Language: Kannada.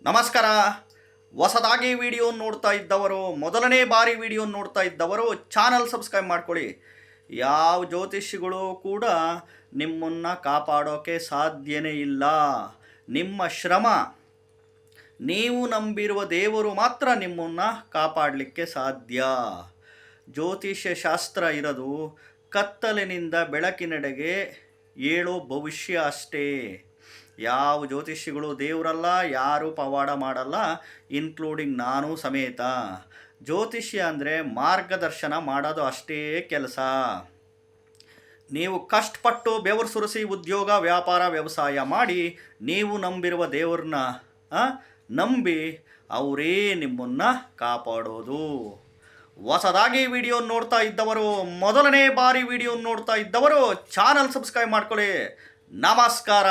ನಮಸ್ಕಾರ. ಹೊಸದಾಗಿ ವಿಡಿಯೋ ನೋಡ್ತಾ ಇದ್ದವರು, ಮೊದಲನೇ ಬಾರಿ ವಿಡಿಯೋ ನೋಡ್ತಾ ಇದ್ದವರು ಚಾನಲ್ ಸಬ್ಸ್ಕ್ರೈಬ್ ಮಾಡ್ಕೊಳ್ಳಿ. ಯಾವ ಜ್ಯೋತಿಷಿಗಳು ಕೂಡ ನಿಮ್ಮನ್ನು ಕಾಪಾಡೋಕ್ಕೆ ಸಾಧ್ಯನೇ ಇಲ್ಲ. ನಿಮ್ಮ ಶ್ರಮ, ನೀವು ನಂಬಿರುವ ದೇವರು ಮಾತ್ರ ನಿಮ್ಮನ್ನು ಕಾಪಾಡಲಿಕ್ಕೆ ಸಾಧ್ಯ. ಜ್ಯೋತಿಷ್ಯ ಶಾಸ್ತ್ರ ಇರೋದು ಕತ್ತಲಿನಿಂದ ಬೆಳಕಿನೆಡೆಗೆ ಏಳೋ ಭವಿಷ್ಯ ಅಷ್ಟೇ. ಯಾವ ಜ್ಯೋತಿಷಿಗಳು ದೇವರಲ್ಲ, ಯಾರೂ ಪವಾಡ ಮಾಡಲ್ಲ, ಇನ್ಕ್ಲೂಡಿಂಗ್ ನಾನು ಸಮೇತ. ಜ್ಯೋತಿಷ್ಯ ಅಂದರೆ ಮಾರ್ಗದರ್ಶನ ಮಾಡೋದು ಅಷ್ಟೇ ಕೆಲಸ. ನೀವು ಕಷ್ಟಪಟ್ಟು ಬೆವರು ಸುರಿಸಿ ಉದ್ಯೋಗ, ವ್ಯಾಪಾರ, ವ್ಯವಸಾಯ ಮಾಡಿ ನೀವು ನಂಬಿರುವ ದೇವ್ರನ್ನ ನಂಬಿ ಅವರೇ ನಿಮ್ಮನ್ನು ಕಾಪಾಡೋದು. ಹೊಸದಾಗಿ ವಿಡಿಯೋ ನೋಡ್ತಾ ಇದ್ದವರು, ಮೊದಲನೇ ಬಾರಿ ವಿಡಿಯೋ ನೋಡ್ತಾ ಇದ್ದವರು ಚಾನಲ್ ಸಬ್ಸ್ಕ್ರೈಬ್ ಮಾಡ್ಕೊಳ್ಳಿ. ನಮಸ್ಕಾರ.